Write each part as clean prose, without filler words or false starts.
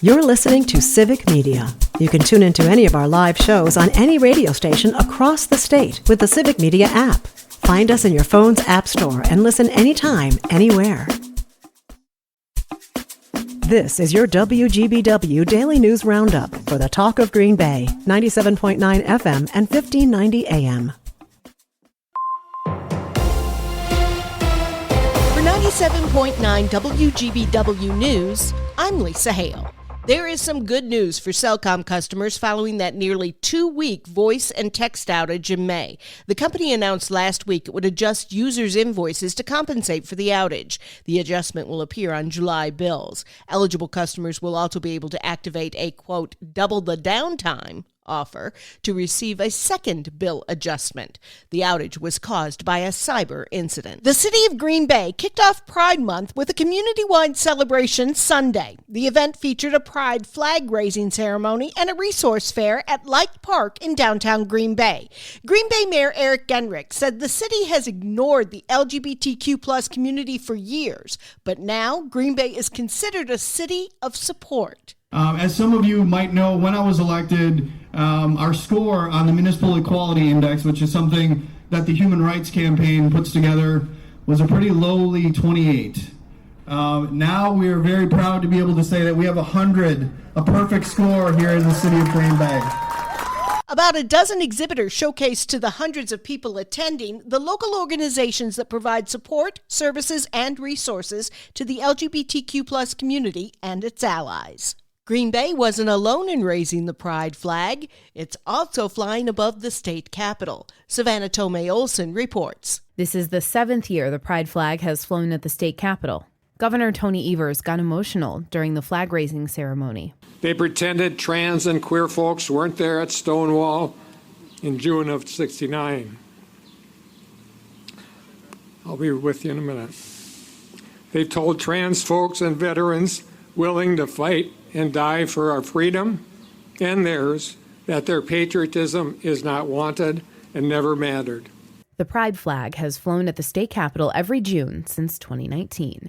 You're listening to Civic Media. You can tune into any of our live shows on any radio station across the state with the Civic Media app. Find us in your phone's app store and listen anytime, anywhere. This is your WGBW Daily News Roundup for the Talk of Green Bay, 97.9 FM and 1590 AM. For 97.9 WGBW News, I'm Lisa Hale. There is some good news for Cellcom customers following that nearly 2-week voice and text outage in May. The company announced last week it would adjust users' invoices to compensate for the outage. The adjustment will appear on July bills. Eligible customers will also be able to activate a, quote, double the downtime offer to receive a second bill adjustment. The outage was caused by a cyber incident. The city of Green Bay kicked off Pride Month with a community-wide celebration Sunday. The event featured a Pride flag-raising ceremony and a resource fair at Light Park in downtown Green Bay. Green Bay Mayor Eric Genrich said the city has ignored the LGBTQ+ community for years, but now Green Bay is considered a city of support. As some of you might know, when I was elected, our score on the Municipal Equality Index, which is something that the Human Rights Campaign puts together, was a pretty lowly 28. Now we are very proud to be able to say that we have 100, a perfect score here in the city of Green Bay. About a dozen exhibitors showcased to the hundreds of people attending the local organizations that provide support, services, and resources to the LGBTQ+ community and its allies. Green Bay wasn't alone in raising the Pride flag. It's also flying above the state capitol. Savannah Tomei-Olson reports. This is the 7th year the Pride flag has flown at the state capitol. Governor Tony Evers got emotional during the flag-raising ceremony. They pretended trans and queer folks weren't there at Stonewall in June of '69. I'll be with you in a minute. They told trans folks and veterans willing to fight and die for our freedom and theirs that their patriotism is not wanted and never mattered. The Pride flag has flown at the state capitol every June since 2019.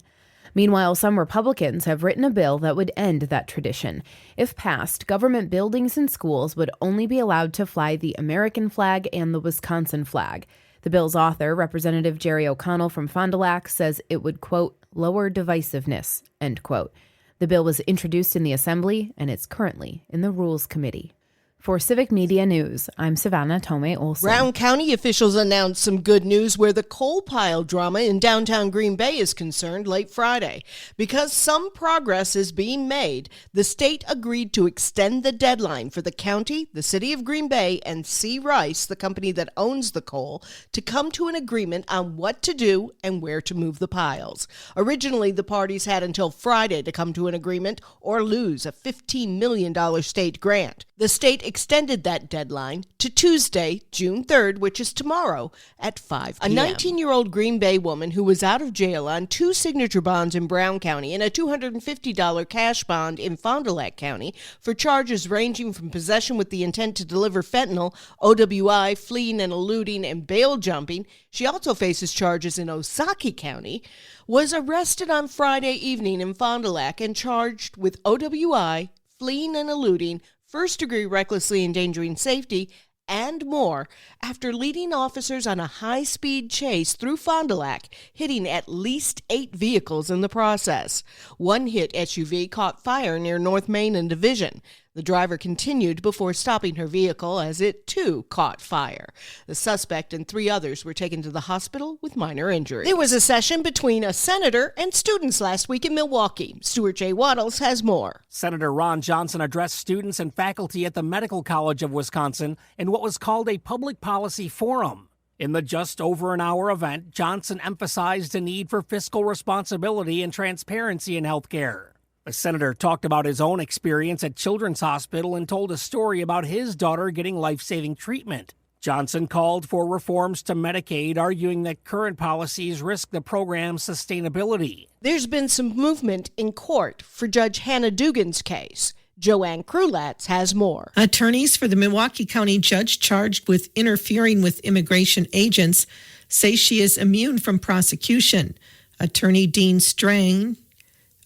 Meanwhile, some Republicans have written a bill that would end that tradition. If passed, government buildings and schools would only be allowed to fly the American flag and the Wisconsin flag. The bill's author, Representative Jerry O'Connell from Fond du Lac, says it would, quote, lower divisiveness, end quote. The bill was introduced in the Assembly, and it's currently in the Rules Committee. For Civic Media News, I'm Savannah Tomei-Olson. Brown County officials announced some good news where the coal pile drama in downtown Green Bay is concerned late Friday. Because some progress is being made, the state agreed to extend the deadline for the county, the city of Green Bay, and C. Rice, the company that owns the coal, to come to an agreement on what to do and where to move the piles. Originally, the parties had until Friday to come to an agreement or lose a $15 million state grant. The state extended that deadline to Tuesday, June 3rd, which is tomorrow, at 5 p.m. A 19-year-old Green Bay woman who was out of jail on 2 signature bonds in Brown County and a $250 cash bond in Fond du Lac County for charges ranging from possession with the intent to deliver fentanyl, OWI, fleeing and eluding, and bail jumping. She also faces charges in Osakie County, was arrested on Friday evening in Fond du Lac and charged with OWI, fleeing and eluding, first-degree recklessly endangering safety, and more after leading officers on a high-speed chase through Fond du Lac, hitting at least 8 vehicles in the process. One hit SUV caught fire near North Main and Division. The driver continued before stopping her vehicle as it, too, caught fire. The suspect and 3 others were taken to the hospital with minor injuries. There was a session between a senator and students last week in Milwaukee. Stuart J. Waddles has more. Senator Ron Johnson addressed students and faculty at the Medical College of Wisconsin in what was called a public policy forum. In the just over an hour event, Johnson emphasized a need for fiscal responsibility and transparency in healthcare. The senator talked about his own experience at Children's Hospital and told a story about his daughter getting life-saving treatment. Johnson called for reforms to Medicaid, arguing that current policies risk the program's sustainability. There's been some movement in court for Judge Hannah Dugan's case. Joanne Krulatz has more. Attorneys for the Milwaukee County judge charged with interfering with immigration agents say she is immune from prosecution. Attorney Dean Strang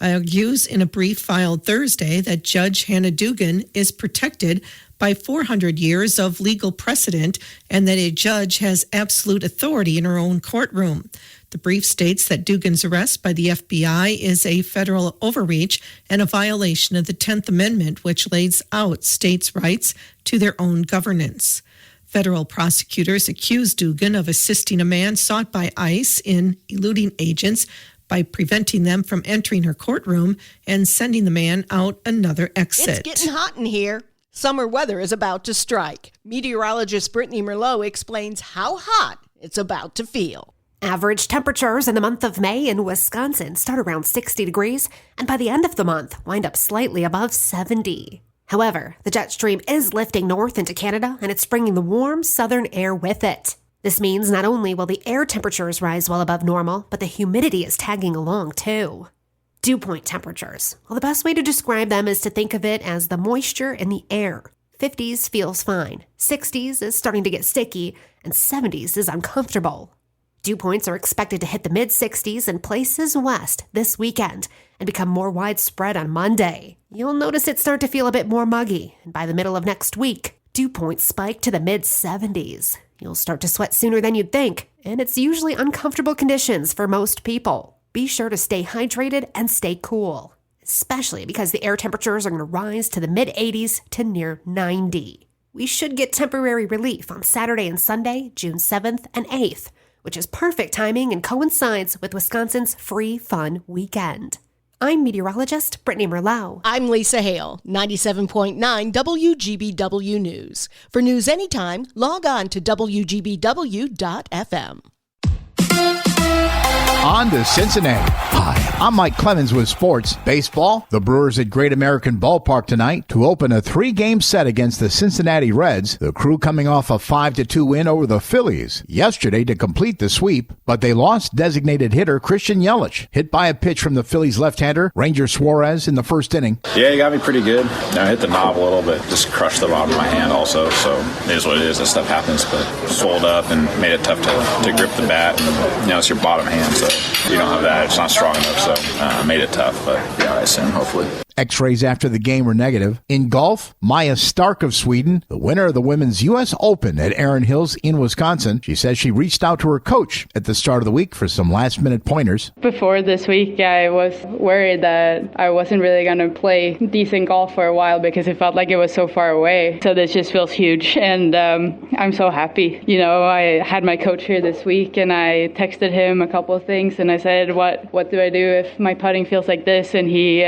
argues in a brief filed Thursday that Judge Hannah Dugan is protected by 400 years of legal precedent and that a judge has absolute authority in her own courtroom. The brief states that Dugan's arrest by the FBI is a federal overreach and a violation of the 10th Amendment, which lays out states' rights to their own governance. Federal prosecutors accuse Dugan of assisting a man sought by ICE in eluding agents by preventing them from entering her courtroom and sending the man out another exit. It's getting hot in here. Summer weather is about to strike. Meteorologist Brittany Merlot explains how hot it's about to feel. Average temperatures in the month of May in Wisconsin start around 60 degrees, and by the end of the month, wind up slightly above 70. However, the jet stream is lifting north into Canada, and it's bringing the warm southern air with it. This means not only will the air temperatures rise well above normal, but the humidity is tagging along too. Dew point temperatures. Well, the best way to describe them is to think of it as the moisture in the air. 50s feels fine, 60s is starting to get sticky, and 70s is uncomfortable. Dew points are expected to hit the mid-60s in places west this weekend and become more widespread on Monday. You'll notice it start to feel a bit more muggy, and by the middle of next week, dew points spike to the mid-70s. You'll start to sweat sooner than you'd think, and it's usually uncomfortable conditions for most people. Be sure to stay hydrated and stay cool, especially because the air temperatures are going to rise to the mid-80s to near 90. We should get temporary relief on Saturday and Sunday, June 7th and 8th, which is perfect timing and coincides with Wisconsin's free fun weekend. I'm meteorologist Brittany Merlot. I'm Lisa Hale, 97.9 WGBW News. For news anytime, log on to WGBW.FM. On to Cincinnati. Hi, I'm Mike Clemens with sports. Baseball, the Brewers at Great American Ballpark tonight to open a 3-game set against the Cincinnati Reds. The Crew coming off a 5-2 win over the Phillies yesterday to complete the sweep, but they lost designated hitter Christian Yelich, hit by a pitch from the Phillies left-hander Ranger Suarez in the first inning. Yeah, he got me pretty good. I hit the knob a little bit, just crushed the bottom of my hand also, so it is what it is. That stuff happens, but swelled up and made it tough to grip the bat. And, it's your bottom hand, so you don't have that. It's not strong enough, so made it tough, but yeah, I assume, hopefully. X-rays after the game were negative. In golf, Maja Stark of Sweden, the winner of the Women's U.S. Open at Erin Hills in Wisconsin. She says she reached out to her coach at the start of the week for some last-minute pointers. Before this week, I was worried that I wasn't really going to play decent golf for a while because it felt like it was so far away. So this just feels huge, and I'm so happy. I had my coach here this week, and I texted him a couple of things, and I said, what do I do if my putting feels like this? And he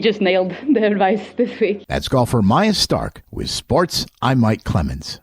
just nailed the advice this week. That's golfer Maja Stark. With sports, I'm Mike Clemens.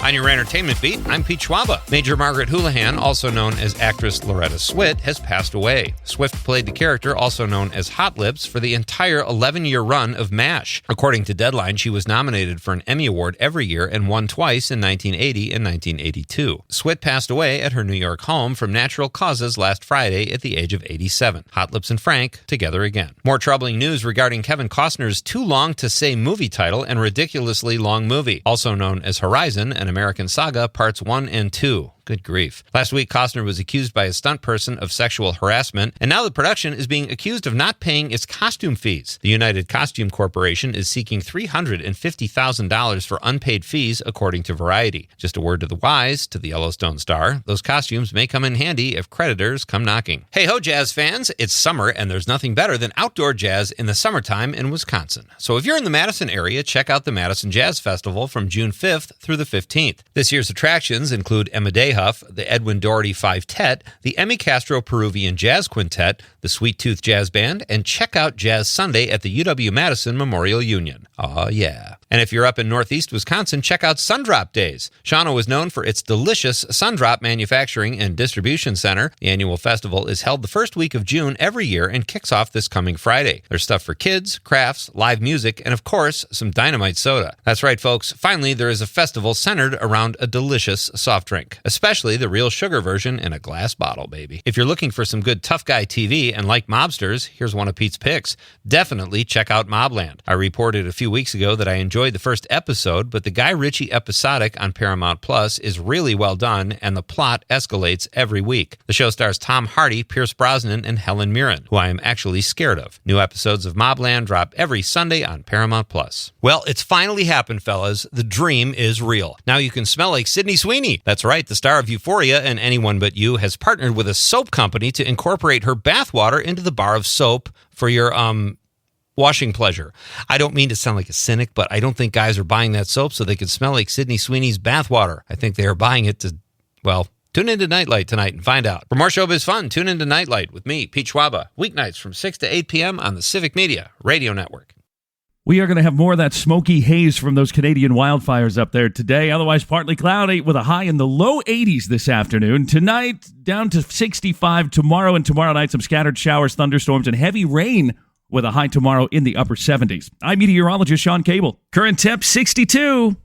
On your entertainment beat, I'm Pete Schwaba. Major Margaret Houlihan, also known as actress Loretta Swit, has passed away. Swift played the character, also known as Hot Lips, for the entire 11-year run of MASH. According to Deadline, she was nominated for an Emmy Award every year and won twice in 1980 and 1982. Swit passed away at her New York home from natural causes last Friday at the age of 87. Hot Lips and Frank together again. More troubling news regarding Kevin Costner's too long to say movie title and ridiculously long movie, also known as Horizon, an American Saga Parts 1 and 2. Good grief. Last week, Costner was accused by a stunt person of sexual harassment, and now the production is being accused of not paying its costume fees. The United Costume Corporation is seeking $350,000 for unpaid fees, according to Variety. Just a word to the wise, to the Yellowstone star, those costumes may come in handy if creditors come knocking. Hey-ho, jazz fans! It's summer, and there's nothing better than outdoor jazz in the summertime in Wisconsin. So if you're in the Madison area, check out the Madison Jazz Festival from June 5th through the 15th. This year's attractions include Emma Day Huff, the Edwin Doherty Five-Tet, the Emmy Castro Peruvian Jazz Quintet, the Sweet Tooth Jazz Band, and check out Jazz Sunday at the UW-Madison Memorial Union. Aw, yeah. And if you're up in Northeast Wisconsin, check out Sundrop Days. Shawano is known for its delicious Sundrop Manufacturing and Distribution Center. The annual festival is held the first week of June every year and kicks off this coming Friday. There's stuff for kids, crafts, live music, and of course, some dynamite soda. That's right, folks. Finally, there is a festival centered around a delicious soft drink, especially the real sugar version in a glass bottle, baby. If you're looking for some good tough guy TV and like mobsters, here's one of Pete's picks. Definitely check out Mobland. I reported a few weeks ago that I enjoyed enjoyed the first episode, but the Guy Ritchie episodic on Paramount Plus is really well done, and the plot escalates every week. The show stars Tom Hardy, Pierce Brosnan, and Helen Mirren, who I am actually scared of. New episodes of Mobland drop every Sunday on Paramount Plus. Well, it's finally happened, fellas. The dream is real. Now you can smell like Sydney Sweeney. That's right, the star of Euphoria and Anyone But You has partnered with a soap company to incorporate her bathwater into the bar of soap for your, washing pleasure. I don't mean to sound like a cynic, but I don't think guys are buying that soap so they can smell like Sydney Sweeney's bathwater. I think they are buying it to, well, tune into Nightlight tonight and find out. For more showbiz fun, tune into Nightlight with me, Pete Schwaba, weeknights from 6 to 8 p.m. on the Civic Media Radio Network. We are going to have more of that smoky haze from those Canadian wildfires up there today. Otherwise, partly cloudy with a high in the low 80s this afternoon. Tonight, down to 65. Tomorrow and tomorrow night, some scattered showers, thunderstorms, and heavy rain with a high tomorrow in the upper 70s. I'm meteorologist Sean Cable. Current temp 62.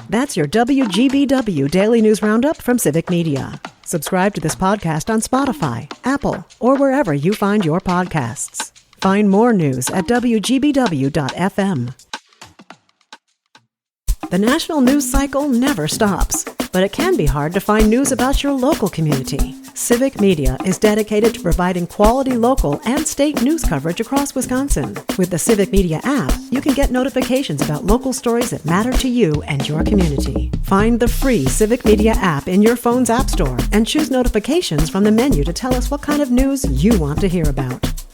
That's your WGBW Daily News Roundup from Civic Media. Subscribe to this podcast on Spotify, Apple, or wherever you find your podcasts. Find more news at WGBW.FM. The national news cycle never stops, but it can be hard to find news about your local community. Civic Media is dedicated to providing quality local and state news coverage across Wisconsin. With the Civic Media app, you can get notifications about local stories that matter to you and your community. Find the free Civic Media app in your phone's app store and choose notifications from the menu to tell us what kind of news you want to hear about.